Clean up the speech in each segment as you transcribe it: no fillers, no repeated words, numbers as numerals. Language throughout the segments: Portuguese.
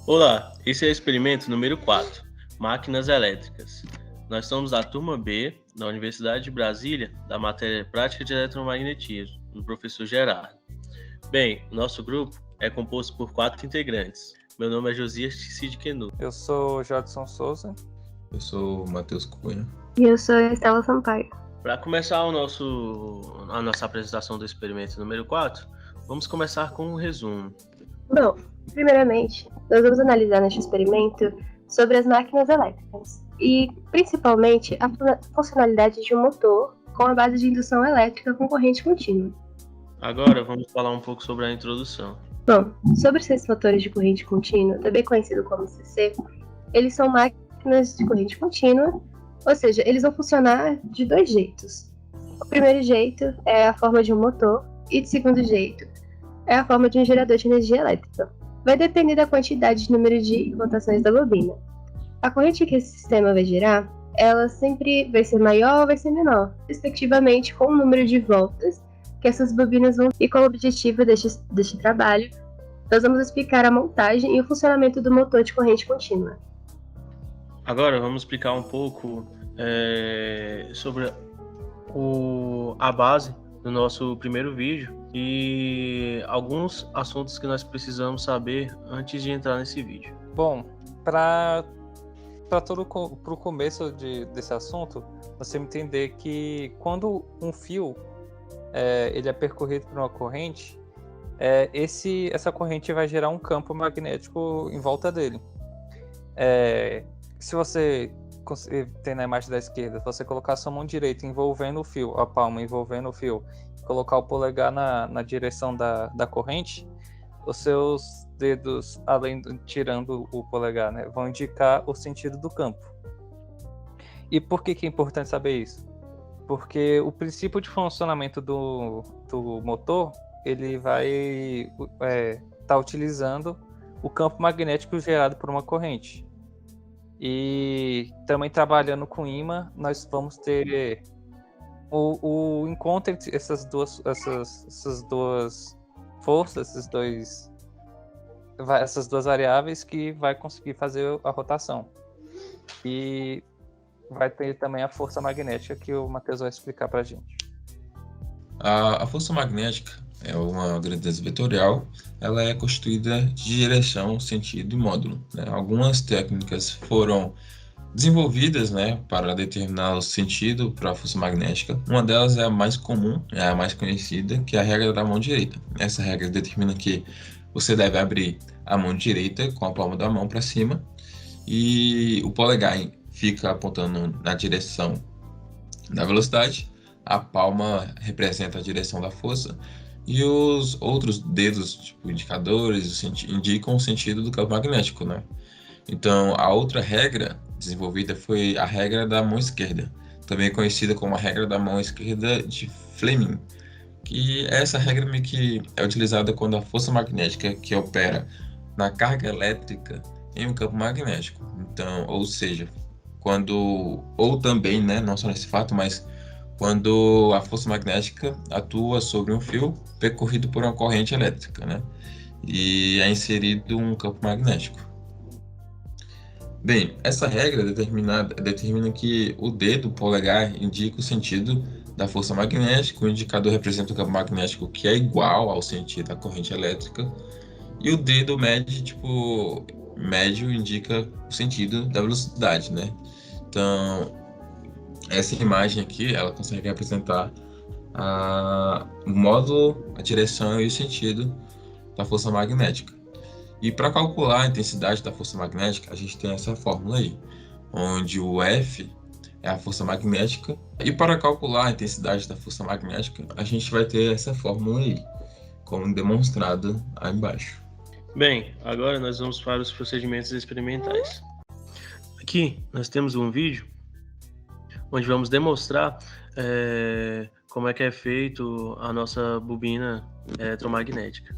Olá, esse é o experimento número 4, máquinas elétricas. Nós somos da turma B, da Universidade de Brasília, da matéria Prática de Eletromagnetismo, do professor Gerardo. Bem, o nosso grupo é composto por 4 integrantes. Meu nome é Josias Cid Quenu. Eu sou Jadson Souza. Eu sou Matheus Cunha. E eu sou Estela Sampaio. Para começar a nossa apresentação do experimento número 4, vamos começar com um resumo. Bom, primeiramente, nós vamos analisar neste experimento sobre as máquinas elétricas e, principalmente, a funcionalidade de um motor com a base de indução elétrica com corrente contínua. Agora vamos falar um pouco sobre a introdução. Bom, sobre esses motores de corrente contínua, também conhecido como CC, eles são máquinas de corrente contínua, ou seja, eles vão funcionar de 2 jeitos. O primeiro jeito é a forma de um motor e o segundo jeito é a forma de um gerador de energia elétrica. Vai depender da quantidade de número de rotações da bobina. A corrente que esse sistema vai gerar, ela sempre vai ser maior ou vai ser menor, respectivamente com o número de voltas que essas bobinas vão. E com o objetivo deste trabalho, nós vamos explicar a montagem e o funcionamento do motor de corrente contínua. Agora vamos explicar um pouco sobre a base do nosso primeiro vídeo e alguns assuntos que nós precisamos saber antes de entrar nesse vídeo. Bom, para o começo desse assunto, nós temos que entender que quando um fio ele é percorrido por uma corrente, essa corrente vai gerar um campo magnético em volta dele. Se você tem na imagem da esquerda, você colocar sua mão direita envolvendo o fio, a palma envolvendo o fio, colocar o polegar na direção da corrente, os seus dedos, tirando o polegar, né, vão indicar o sentido do campo. E por que é importante saber isso? Porque o princípio de funcionamento do motor, ele vai estar utilizando o campo magnético gerado por uma corrente. E também trabalhando com ímã, nós vamos ter o encontro entre essas duas forças, essas duas variáveis que vai conseguir fazer a rotação. E vai ter também a força magnética que o Matheus vai explicar para a gente. A força magnética é uma grandeza vetorial. Ela é constituída de direção, sentido e módulo, né? Algumas técnicas foram desenvolvidas, né, para determinar o sentido para a força magnética. Uma delas é a mais comum, é a mais conhecida, que é a regra da mão direita. Essa regra determina que você deve abrir a mão direita com a palma da mão para cima e o polegar fica apontando na direção da velocidade, a palma representa a direção da força e os outros dedos, tipo indicadores, indicam o sentido do campo magnético, né? Então, a outra regra desenvolvida foi a regra da mão esquerda, também conhecida como a regra da mão esquerda de Fleming, que essa regra meio que é utilizada quando a força magnética que opera na carga elétrica em um campo magnético. Então, ou seja, ou também, né, não só nesse fato, mas quando a força magnética atua sobre um fio percorrido por uma corrente elétrica, né, e é inserido um campo magnético. Bem, essa regra determina que o dedo polegar indica o sentido da força magnética, o indicador representa o campo magnético que é igual ao sentido da corrente elétrica, e o dedo médio indica o sentido da velocidade, né? Então, essa imagem aqui, ela consegue representar o módulo, a direção e o sentido da força magnética. E para calcular a intensidade da força magnética, a gente tem essa fórmula aí, onde o F é a força magnética. E para calcular a intensidade da força magnética, a gente vai ter essa fórmula aí, como demonstrado aí embaixo. Bem, agora nós vamos para os procedimentos experimentais. Aqui nós temos um vídeo onde vamos demonstrar como é que é feito a nossa bobina eletromagnética.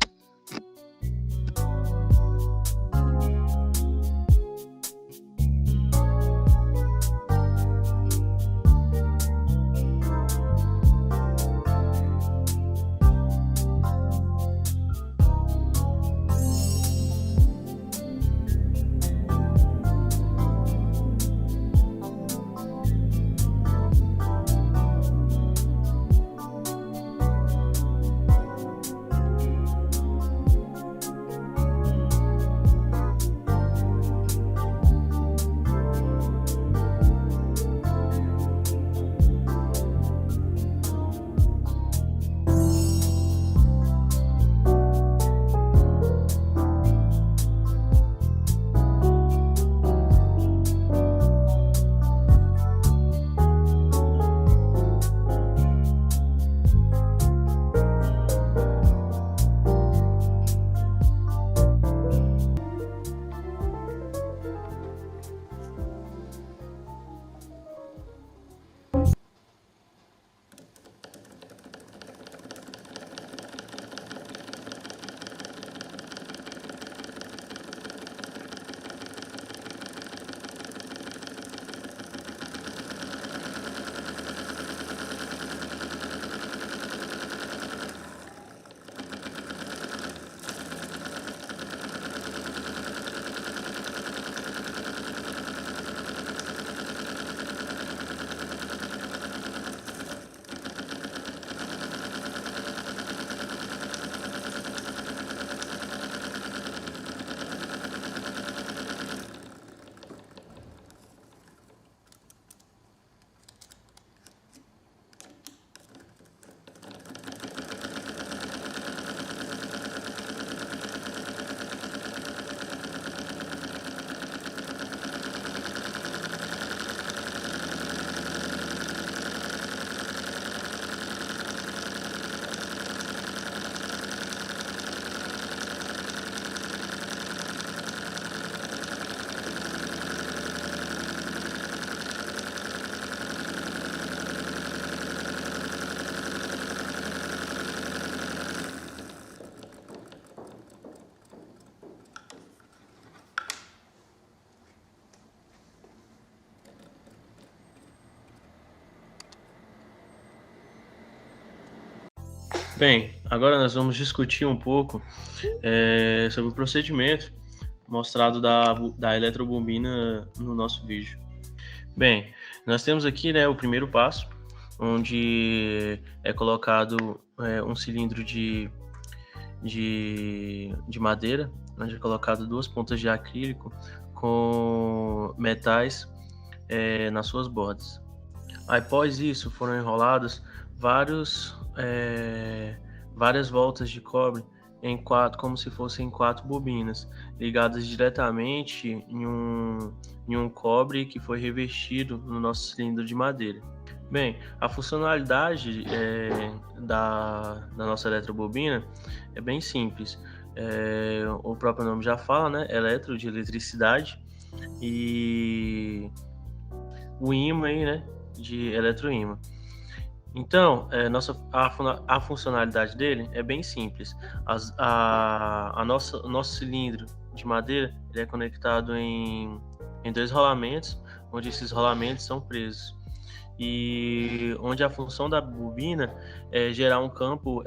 Bem, agora nós vamos discutir um pouco sobre o procedimento mostrado da eletrobobina no nosso vídeo. Bem, nós temos aqui, né, o primeiro passo, onde é colocado um cilindro de madeira, onde é colocado 2 pontas de acrílico com metais nas suas bordas. Após isso, foram enroladas várias voltas de cobre em 4, como se fossem 4 bobinas, ligadas diretamente em um cobre que foi revestido no nosso cilindro de madeira. Bem, a funcionalidade da nossa eletrobobina é bem simples. O próprio nome já fala, né? Eletro, de eletricidade, e o ímã aí, né? De eletroímã. Então, a funcionalidade dele é bem simples. O nosso cilindro de madeira ele é conectado em 2 rolamentos, onde esses rolamentos são presos. E onde a função da bobina é gerar um campo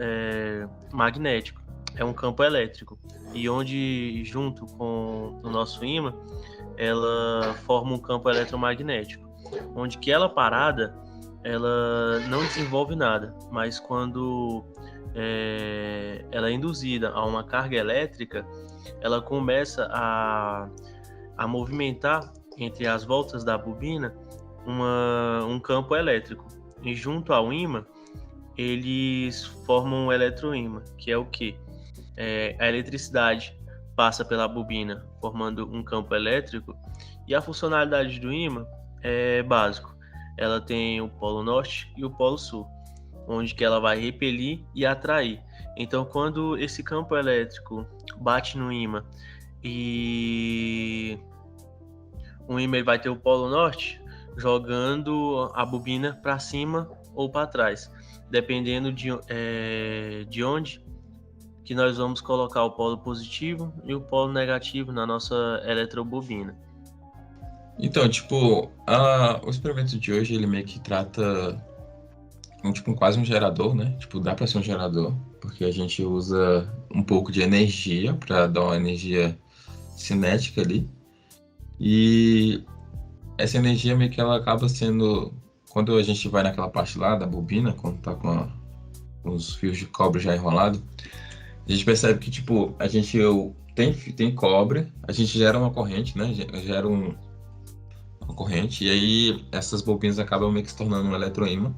magnético, é um campo elétrico. E onde, junto com o nosso ímã, ela forma um campo eletromagnético, onde que ela parada, ela não desenvolve nada, mas quando ela é induzida a uma carga elétrica, ela começa a movimentar entre as voltas da bobina um campo elétrico. E junto ao ímã, eles formam um eletroímã, que é o quê? A eletricidade passa pela bobina, formando um campo elétrico, e a funcionalidade do ímã é básico. Ela tem o polo norte e o polo sul, onde que ela vai repelir e atrair. Então, quando esse campo elétrico bate no ímã e o ímã vai ter o polo norte, jogando a bobina para cima ou para trás, dependendo de onde que nós vamos colocar o polo positivo e o polo negativo na nossa eletrobobina. Então, tipo, o experimento de hoje, ele meio que trata quase um gerador, né? Tipo, dá para ser um gerador, porque a gente usa um pouco de energia para dar uma energia cinética ali. E essa energia meio que ela acaba sendo, quando a gente vai naquela parte lá da bobina, quando tá com os fios de cobre já enrolado, a gente percebe que, tipo, a gente tem cobre, a gente gera uma corrente, né? Gera uma corrente, e aí essas bobinas acabam meio que se tornando um eletroímã.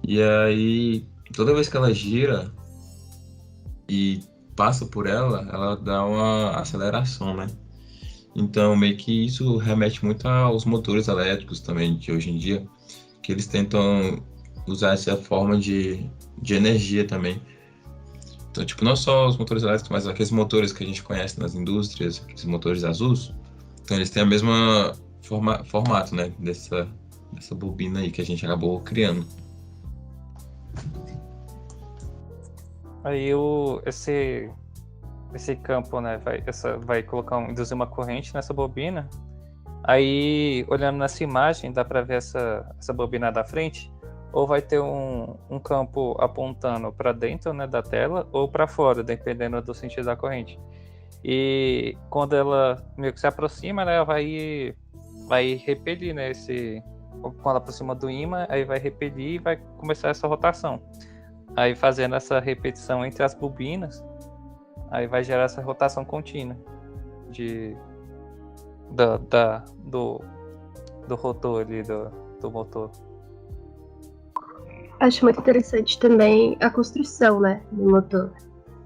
E aí, toda vez que ela gira e passa por ela dá uma aceleração, né? Então, meio que isso remete muito aos motores elétricos também de hoje em dia, que eles tentam usar essa forma de energia também. Então, tipo, não só os motores elétricos, mas aqueles motores que a gente conhece nas indústrias, aqueles motores azuis. Então, eles têm a mesma formato, né, dessa bobina aí que a gente acabou criando. Aí esse campo, né, vai induzir uma corrente nessa bobina. Aí, olhando nessa imagem, dá para ver essa bobina da frente, ou vai ter um campo apontando para dentro, né, da tela, ou para fora, dependendo do sentido da corrente. E quando ela meio que se aproxima, né, ela vai repelir, né, quando ela aproxima do ímã, aí vai repelir e vai começar essa rotação. Aí fazendo essa repetição entre as bobinas, aí vai gerar essa rotação contínua do rotor ali, do motor. Acho muito interessante também a construção, né, do motor.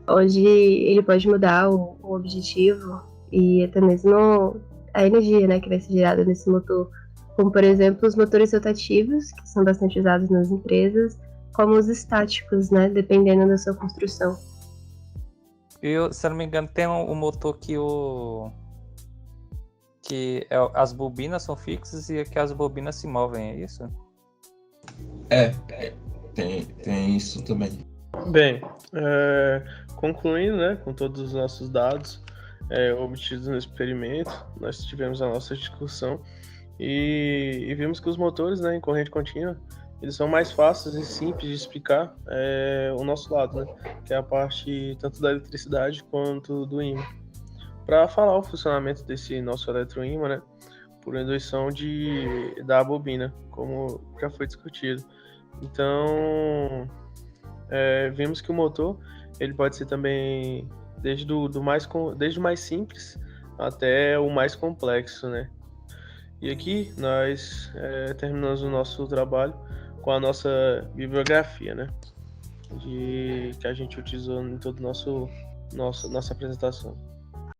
Hoje ele pode mudar o objetivo e até mesmo a energia, né, que vai ser gerada nesse motor. Como, por exemplo, os motores rotativos, que são bastante usados nas empresas, como os estáticos, né, dependendo da sua construção. Se eu não me engano, tem um motor as bobinas são fixas e que as bobinas se movem, é isso? Tem isso também. Bem, concluindo, né, com todos os nossos dados obtidos no experimento, nós tivemos a nossa discussão e vimos que os motores, né, em corrente contínua eles são mais fáceis e simples de explicar o nosso lado, né? Que é a parte tanto da eletricidade quanto do ímã. Para falar o funcionamento desse nosso eletroímã, né? Por indução da bobina, como já foi discutido. Então, vimos que o motor ele pode ser também desde o mais simples até o mais complexo, né? E aqui nós terminamos o nosso trabalho com a nossa bibliografia, né? Que a gente utilizou em toda nossa apresentação.